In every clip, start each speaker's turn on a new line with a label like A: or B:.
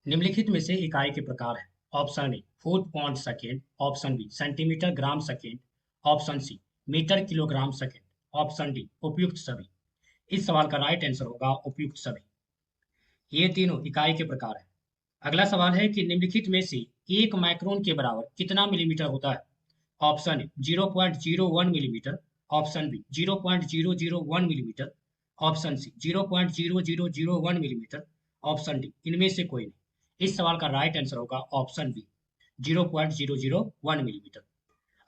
A: निम्नलिखित में से इकाई के प्रकार हैं। Option A foot point second, option B centimetre gram second, option C metre kilogram second, option D उपयुक्त सभी। इस सवाल का राइट आंसर होगा उपयुक्त सभी। ये तीनों इकाई के प्रकार हैं। अगला सवाल है कि निम्नलिखित में से एक माइक्रोन के बराबर कितना मिलीमीटर होता है। Option A 0.01 millimetre, option B 0.001 millimetre, option C 0.0001 millimetre, option D इनमें से कोई नहीं। इस सवाल का राइट आंसर होगा ऑप्शन बी 0.001 मिलीमीटर।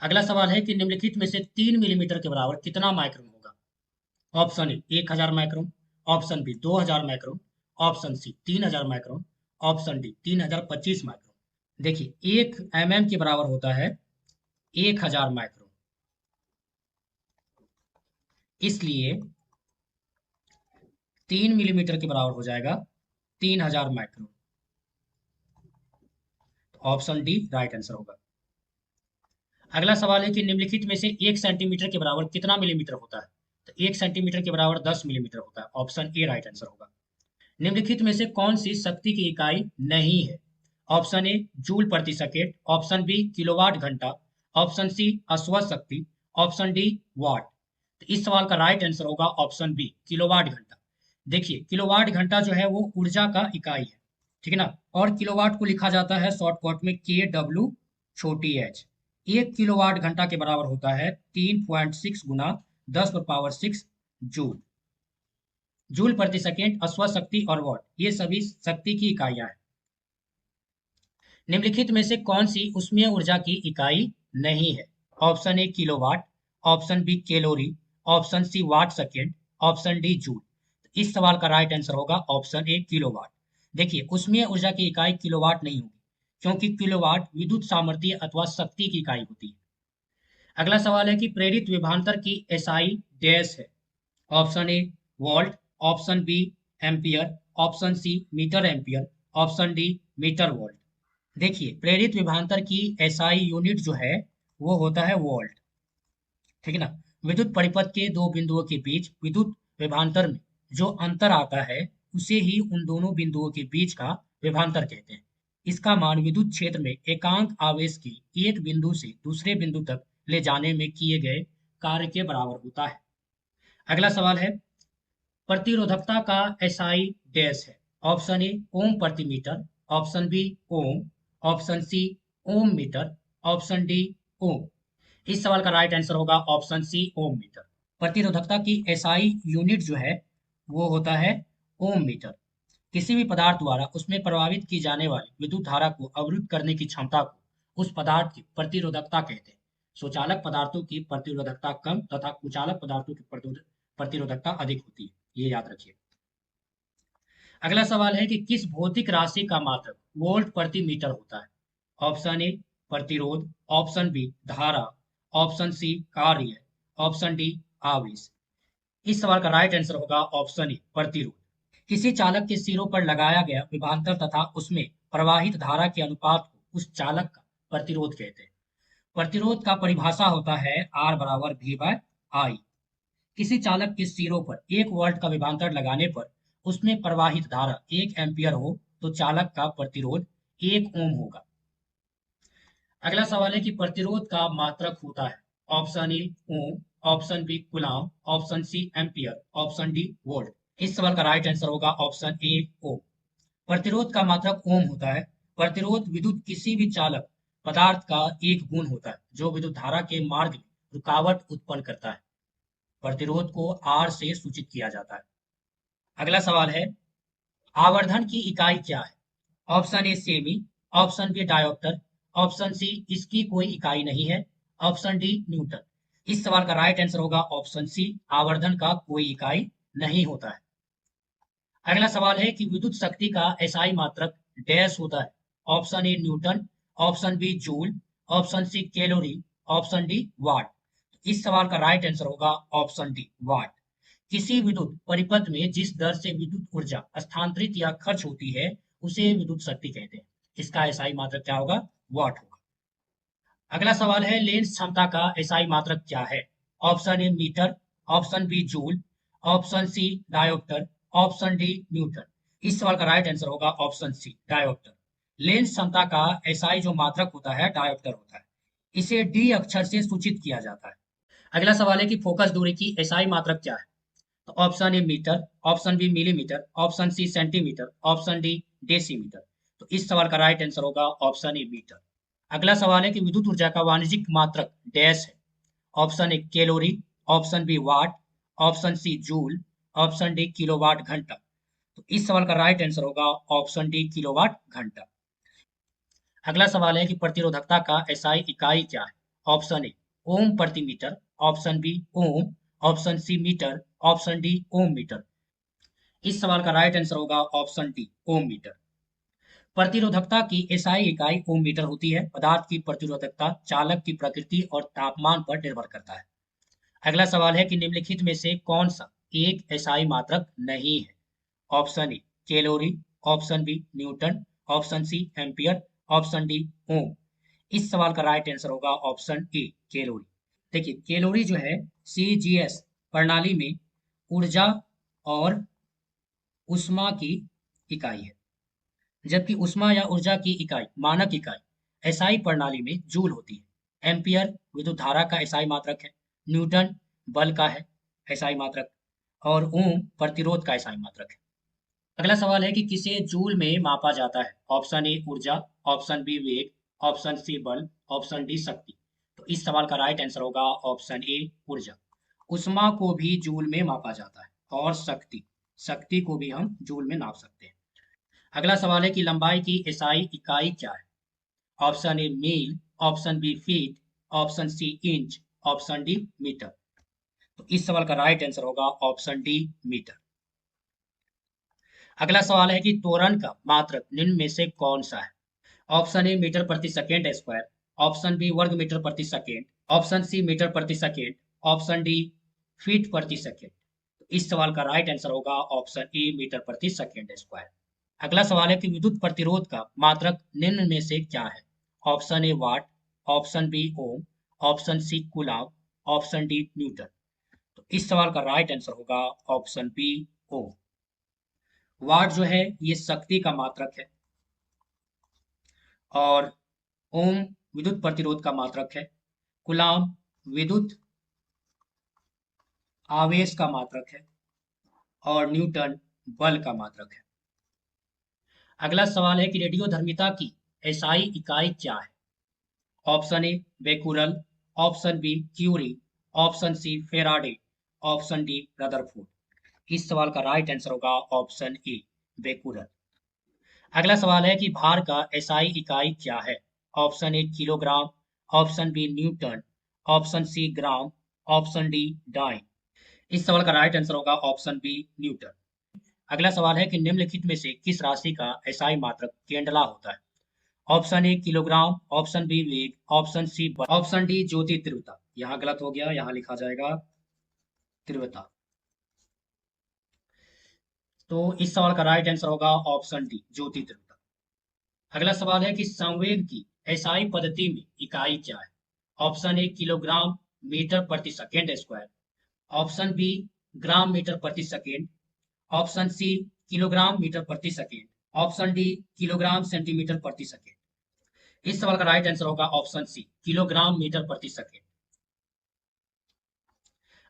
A: अगला सवाल है कि निम्नलिखित में से 3 मिलीमीटर के बराबर कितना माइक्रोन होगा। Option A 1000 micron, option B 2000 micron, option C 3000 micron, option D 3025 micron. देखिए 1 के बराबर होता है 1000 माइक्रोन, इसलिए 3 मिलीमीटर के बराबर हो जाएगा 3000 micron. Option D right answer होगा। अगला सवाल है कि निम्नलिखित में से 1 सेंटीमीटर के बराबर कितना मिलीमीटर होता है। तो 1 सेंटीमीटर के बराबर 10 मिलीमीटर होता है। ऑप्शन ए राइट आंसर होगा। निम्नलिखित में से कौन सी शक्ति की इकाई नहीं है। ऑप्शन ए जूल प्रति सेकेंड, ऑप्शन बी किलोवाट घंटा, ऑप्शन सी अश्व शक्ति, ऑप्शन डी वाट। तो इस सवाल का राइट आंसर होगा ऑप्शन बी किलोवाट घंटा। देखिए किलोवाट घंटा जो है वो ऊर्जा का इकाई है, ठीक है ना। और किलोवाट को लिखा जाता है शॉर्टकट में के डब्ल्यू छोटी एच। 1 किलोवाट घंटा के बराबर होता है 3.6 गुना 10 पर पावर 6 जूल। जूल प्रति सेकेंड, अश्व शक्ति और वॉट ये सभी शक्ति की इकाइयां हैं। निम्नलिखित में से कौन सी ऊष्मीय ऊर्जा की इकाई नहीं है। Option A kilowatt, option B calorie, option C watt second, option D joule. इस सवाल का राइट आंसर होगा ऑप्शन ए किलोवाट। देखिए ऊष्मीय ऊर्जा की इकाई किलोवाट नहीं होगी, क्योंकि किलोवाट विद्युत सामर्थ्य अथवा शक्ति की इकाई होती है। अगला सवाल है कि प्रेरित विभवांतर की एसआई डैश है। Option A volt, option B ampere, option C metre ampere, option D metre volt. देखिए प्रेरित विभवांतर की एसआई यूनिट जो है वो होता है वोल्ट, ठीक है ना। विद्युत परिपथ के दो बिंदुओं के बीच विद्युत विभवांतर में जो अंतर आता है उसे ही उन दोनों बिंदुओं के बीच का विभवांतर कहते हैं। इसका मान विद्युत क्षेत्र में एकांक आवेश की एक बिंदु से दूसरे बिंदु तक ले जाने में किए गए कार्य के बराबर होता है। अगला सवाल है प्रतिरोधकता का एसआई डैश है। ऑप्शन ए ओम प्रति metre, option B ohm, option सी ओम मीटर, ऑप्शन डी ओम। इस सवाल का राइट आंसर होगा ऑप्शन सी ओम मीटर। प्रतिरोधकता की एसआई यूनिट जो है वो होता है ओम मीटर। किसी भी पदार्थ द्वारा उसमें प्रवाहित की जाने वाली विद्युत धारा को अवरुद्ध करने की क्षमता को उस पदार्थ की प्रतिरोधकता कहते हैं। सुचालक पदार्थों की प्रतिरोधकता कम तथा कुचालक पदार्थों की प्रतिरोधकता अधिक होती है, ये याद रखिए। अगला सवाल है कि किस भौतिक राशि का मात्रक वोल्ट प्रति मीटर होता है। ऑप्शन ए प्रतिरोध, ऑप्शन बी धारा, ऑप्शन सी कार्य, ऑप्शन डी आवेश। इस सवाल का राइट आंसर होगा ऑप्शन ए प्रतिरोध। किसी चालक के सिरों पर लगाया गया विभवांतर तथा उसमें प्रवाहित धारा के अनुपात को उस चालक का प्रतिरोध कहते हैं। प्रतिरोध का परिभाषा होता है R बराबर V बाय आई। किसी चालक के सिरों पर 1 वोल्ट का विभवांतर लगाने पर उसमें प्रवाहित धारा 1 एम्पियर हो तो चालक का प्रतिरोध 1 ओम होगा। अगला सवाल है कि प्रतिरोध का मात्रक होता है। Option A ohm, option B coulomb, option C ampere, option D volt. इस सवाल का राइट आंसर होगा ऑप्शन ए ओम। प्रतिरोध का मात्रक ओम होता है। प्रतिरोध विद्युत किसी भी चालक पदार्थ का एक गुण होता है जो विद्युत धारा के मार्ग में रुकावट उत्पन्न करता है। प्रतिरोध को आर से सूचित किया जाता है। अगला सवाल है आवर्धन की इकाई क्या है। ऑप्शन ए सेमी, option B dioptre, option C इसकी कोई इकाई नहीं है, ऑप्शन डी न्यूटन। इस सवाल का राइट आंसर होगा ऑप्शन सी आवर्धन का कोई इकाई नहीं होता है। अगला सवाल है कि विद्युत शक्ति का एसआई मात्रक डैश होता है। Option A Newton, option B joule, option C calorie, option D watt. इस सवाल का राइट आंसर होगा ऑप्शन डी वाट। किसी विद्युत परिपथ में जिस दर से विद्युत ऊर्जा स्थानांतरित या खर्च होती है उसे विद्युत शक्ति कहते हैं। इसका एसआई मात्रक क्या होगा, वाट होगा। अगला सवाल है लेंस क्षमता का एसआई मात्रक क्या है। Option A metre, option B joule, option C dioptre, option D newton. इस सवाल का राइट आंसर होगा ऑप्शन सी, डायोप्टर। लेंस क्षमता का एसआई जो मात्रक होता है डायोप्टर होता है। इसे डी अक्षर से सूचित किया जाता है। अगला सवाल है कि फोकस दूरी की एसआई मात्रक क्या है? तो option A metre, option B millimetre, option C centimetre, option D decimetre. तो इस सवाल का राइट आंसर होगा ऑप्शन ए मीटर। अगला सवाल है कि विद्युत ऊर्जा का वाणिज्यिक मात्रक डैश है। Option A calorie, option B watt, option C joule, option D kilowatt घंटा। तो इस सवाल का राइट आंसर होगा ऑप्शन डी किलोवाट घंटा। अगला सवाल है कि प्रतिरोधकता का एसआई इकाई क्या है? ऑप्शन ए ओम प्रति metre, option B ohm, option C metre, option D ohm metre. इस सवाल का राइट आंसर होगा ऑप्शन डी ओम मीटर। प्रतिरोधकता की एसआई इकाई ओम मीटर होती है। पदार्थ की प्रतिरोधकता चालक की प्रकृति और तापमान पर निर्भर करता है। अगला सवाल है कि निम्नलिखित में से कौन सा एक एसआई मात्रक नहीं है? Option A calorie, option B Newton, option C ampere, option D ohm. इस सवाल का राइट आंसर होगा ऑप्शन ए कैलोरी। देखिए कैलोरी जो है सीजीएस प्रणाली में ऊर्जा और उष्मा की इकाई है, जबकि उष्मा या ऊर्जा की इकाई मानक इकाई एसआई प्रणाली में जूल होती है। एम्पियर विद्युत धारा का एसआई मात्रक है, न्यूटन बल का है एसआई मात्रक, और ओम प्रतिरोध का एसआई मात्रक है। अगला सवाल है कि किसे जूल में मापा जाता है? ऑप्शन ए ऊर्जा, ऑप्शन बी वेग, ऑप्शन सी बल, ऑप्शन डी शक्ति। तो इस सवाल का राइट आंसर होगा ऑप्शन ए ऊर्जा। उष्मा को भी जूल में मापा जाता है और शक्ति, शक्ति को भी हम जूल में नाप सकते हैं। अगला सवाल है कि लंबाई की एसआई इकाई क्या है? Option A mile, option B feet, option C inch, option D metre. तो इस सवाल का राइट आंसर होगा ऑप्शन डी मीटर। अगला सवाल है कि त्वरण का मात्रक निम्न में से कौन सा है? ऑप्शन ए मीटर प्रति सेकेंड स्क्वायर, ऑप्शन बी वर्ग मीटर प्रति सेकेंड, ऑप्शन सी मीटर प्रति सेकेंड, ऑप्शन डी फीट प्रति सेकेंड। तो इस सवाल का राइट आंसर होगा ऑप्शन ए मीटर प्रति सेकेंड स्क्वायर। अगला सवाल है कि विद्युत प्रतिरोध का मात्रक निम्न में से क्या है? Option A watt, option B ohm, option C coulomb, option D newton. तो इस सवाल का राइट आंसर होगा ऑप्शन बी ओम। वाट जो है ये शक्ति का मात्रक है और ओम विद्युत प्रतिरोध का मात्रक है। कूलॉम विद्युत आवेश का मात्रक है और न्यूटन बल का मात्रक है। अगला सवाल है कि रेडियोधर्मिता की एसआई इकाई क्या है? Option A becquerel, option B curie, option C faraday, option D rutherford. इस सवाल का राइट आंसर होगा ऑप्शन ए बेकुरल। अगला सवाल है कि भार का एसआई इकाई क्या है? Option A kilogram, option B Newton, option C gram, option D dyne. इस सवाल का राइट आंसर होगा ऑप्शन बी न्यूटन। अगला सवाल है कि निम्नलिखित में से किस राशि का एसआई मात्रक केंडला होता है? Option A kilogram, option B वेग, ऑप्शन सी बल, ऑप्शन डी ज्योति तीव्रता। यहाँ गलत हो गया, यहाँ लिखा जाएगा तीव्रता। तो इस सवाल का राइट आंसर होगा ऑप्शन डी ज्योति तीव्रता। अगला सवाल है कि संवेग की एसआई पद्धति में इकाई क्या है? ऑप्शन ए किलोग्राम मीटर प्रति second square, option B gram metre प्रति second, option C kilogram metre प्रति second, option D kilogram centimetre प्रति सेकेंड। इस सवाल का राइट आंसर होगा ऑप्शन सी किलोग्राम मीटर प्रति सेकेंड।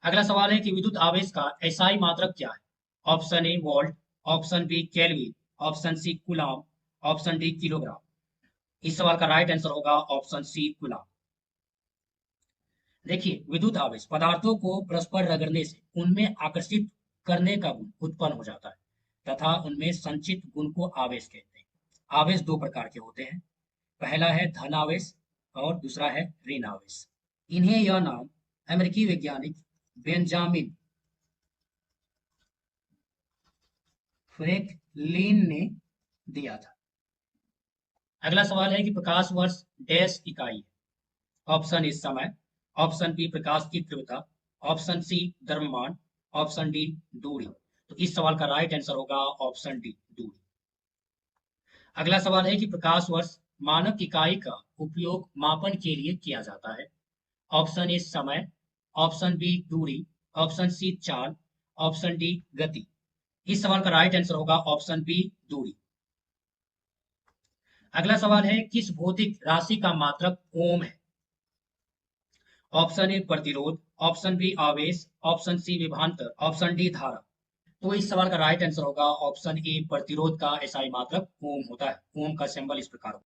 A: अगला सवाल है कि विद्युत आवेश का एसआई मात्रक क्या है? Option A volt, option B kelvin, option C coulomb, option D kilogram. इस सवाल का राइट आंसर होगा ऑप्शन सी कूलॉम। देखिए विद्युत आवेश पदार्थों को परस्पर रगड़ने से उनमें आकर्षित करने का गुण उत्पन्न हो जाता है तथा उनमें संचित गुण को आवेश कहते हैं। आवेश दो प्रकार के होते हैं, पहला है धन आवेश और दूसरा है ऋण आवेश। इन्हें यह नाम अमेरिकी वैज्ञानिक बेंजामिन फ्रैंकलिन ने दिया था। अगला सवाल है कि प्रकाश वर्ष डैश इकाई है। ऑप्शन ए समय, ऑप्शन बी प्रकाश की तीव्रता, ऑप्शन सी द्रव्यमान, ऑप्शन डी दूरी। तो इस सवाल का राइट आंसर होगा ऑप्शन डी दूरी। अगला सवाल है कि प्रकाश वर्ष मानक इकाई का उपयोग मापन के लिए किया जाता है। ऑप्शन ए समय, ऑप्शन बी दूरी, ऑप्शन सी चाल, ऑप्शन डी गति। इस सवाल का राइट आंसर होगा ऑप्शन बी दूरी। अगला सवाल है किस भौतिक राशि का मात्रक ओम है? ऑप्शन ए प्रतिरोध, ऑप्शन बी आवेश, ऑप्शन सी विभवांतर, ऑप्शन डी धारा। तो इस सवाल का राइट आंसर होगा ऑप्शन ए प्रतिरोध का एसआई मात्रक ओम होता है। ओम का सिंबल इस प्रकार होता है।